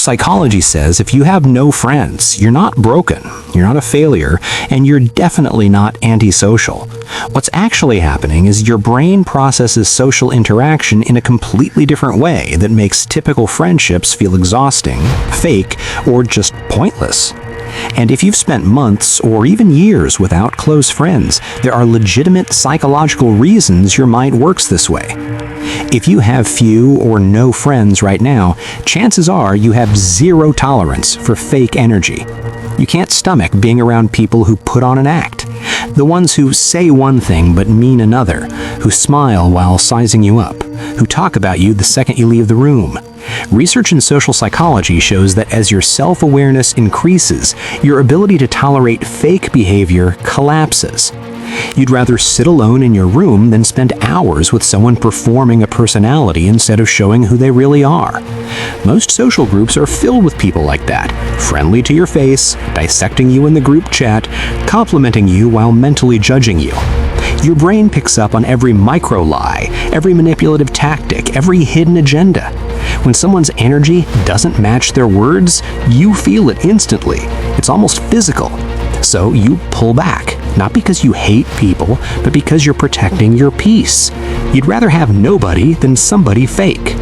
Psychology says if you have no friends, you're not broken, you're not a failure, and you're definitely not antisocial. What's actually happening is your brain processes social interaction in a completely different way that makes typical friendships feel exhausting, fake, or just pointless. And if you've spent months or even years without close friends, there are legitimate psychological reasons your mind works this way. If you have few or no friends right now, chances are you have zero tolerance for fake energy. You can't stomach being around people who put on an act. The ones who say one thing but mean another, who smile while sizing you up, who talk about you the second you leave the room. Research in social psychology shows that as your self-awareness increases, your ability to tolerate fake behavior collapses. You'd rather sit alone in your room than spend hours with someone performing a personality instead of showing who they really are. Most social groups are filled with people like that, friendly to your face, dissecting you in the group chat, complimenting you while mentally judging you. Your brain picks up on every micro-lie, every manipulative tactic, every hidden agenda. When someone's energy doesn't match their words, you feel it instantly. It's almost physical. So you pull back, not because you hate people, but because you're protecting your peace. You'd rather have nobody than somebody fake.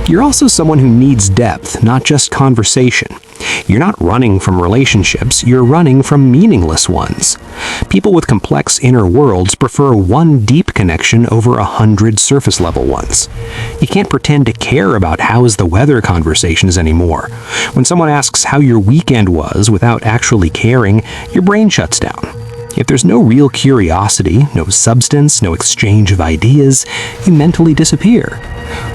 You're also someone who needs depth, not just conversation. You're not running from relationships, you're running from meaningless ones. People with complex inner worlds prefer one deep connection over 100 surface-level ones. You can't pretend to care about how's the weather conversations anymore. When someone asks how your weekend was without actually caring, your brain shuts down. If there's no real curiosity, no substance, no exchange of ideas, you mentally disappear.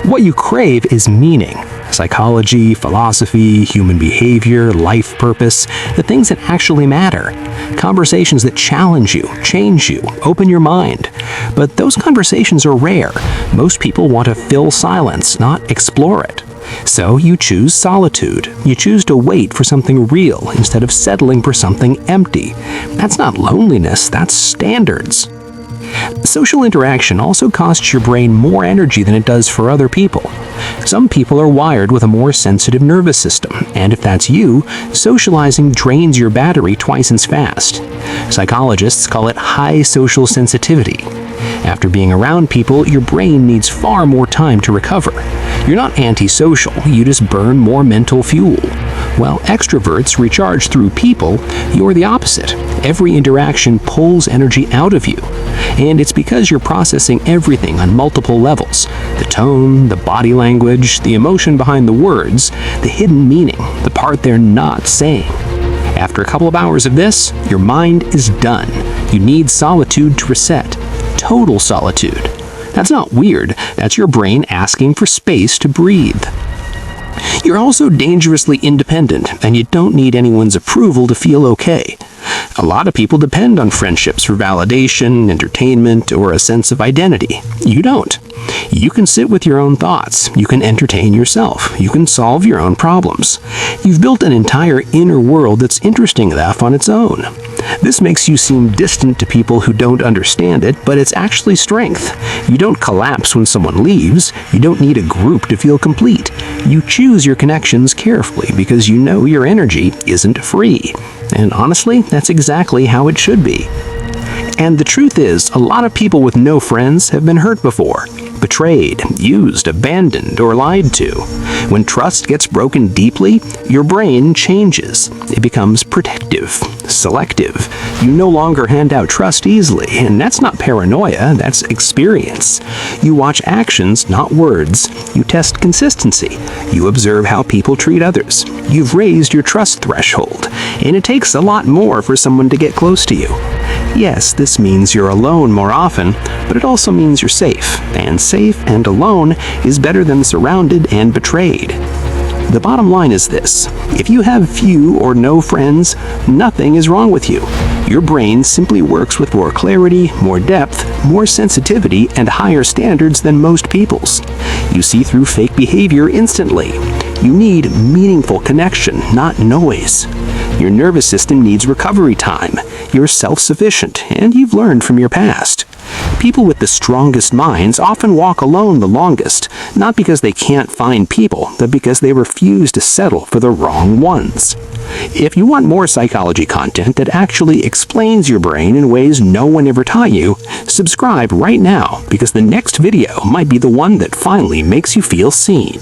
What you crave is meaning. Psychology, philosophy, human behavior, life purpose, the things that actually matter. Conversations that challenge you, change you, open your mind. But those conversations are rare. Most people want to fill silence, not explore it. So you choose solitude. You choose to wait for something real instead of settling for something empty. That's not loneliness, that's standards. Social interaction also costs your brain more energy than it does for other people. Some people are wired with a more sensitive nervous system, and if that's you, socializing drains your battery twice as fast. Psychologists call it high social sensitivity. After being around people, your brain needs far more time to recover. You're not antisocial, you just burn more mental fuel. While extroverts recharge through people, you're the opposite. Every interaction pulls energy out of you. And it's because you're processing everything on multiple levels. The tone, the body language, the emotion behind the words, the hidden meaning, the part they're not saying. After a couple of hours of this, your mind is done. You need solitude to reset. Total solitude. That's not weird, that's your brain asking for space to breathe. You're also dangerously independent, and you don't need anyone's approval to feel okay. A lot of people depend on friendships for validation, entertainment, or a sense of identity. You don't. You can sit with your own thoughts. You can entertain yourself. You can solve your own problems. You've built an entire inner world that's interesting enough on its own. This makes you seem distant to people who don't understand it, but it's actually strength. You don't collapse when someone leaves. You don't need a group to feel complete. You choose your connections carefully because you know your energy isn't free. And honestly, that's exactly how it should be. And the truth is, a lot of people with no friends have been hurt before. Betrayed, used, abandoned, or lied to. When trust gets broken deeply, your brain changes. It becomes protective, selective. You no longer hand out trust easily, and that's not paranoia, that's experience. You watch actions, not words. You test consistency. You observe how people treat others. You've raised your trust threshold, and it takes a lot more for someone to get close to you. Yes, this means you're alone more often, but it also means you're safe, and safe and alone is better than surrounded and betrayed. The bottom line is this: if you have few or no friends, nothing is wrong with you. Your brain simply works with more clarity, more depth, more sensitivity, and higher standards than most people's. You see through fake behavior instantly. You need meaningful connection, not noise. Your nervous system needs recovery time. You're self-sufficient, and you've learned from your past. People with the strongest minds often walk alone the longest, not because they can't find people, but because they refuse to settle for the wrong ones. If you want more psychology content that actually explains your brain in ways no one ever taught you, subscribe right now because the next video might be the one that finally makes you feel seen.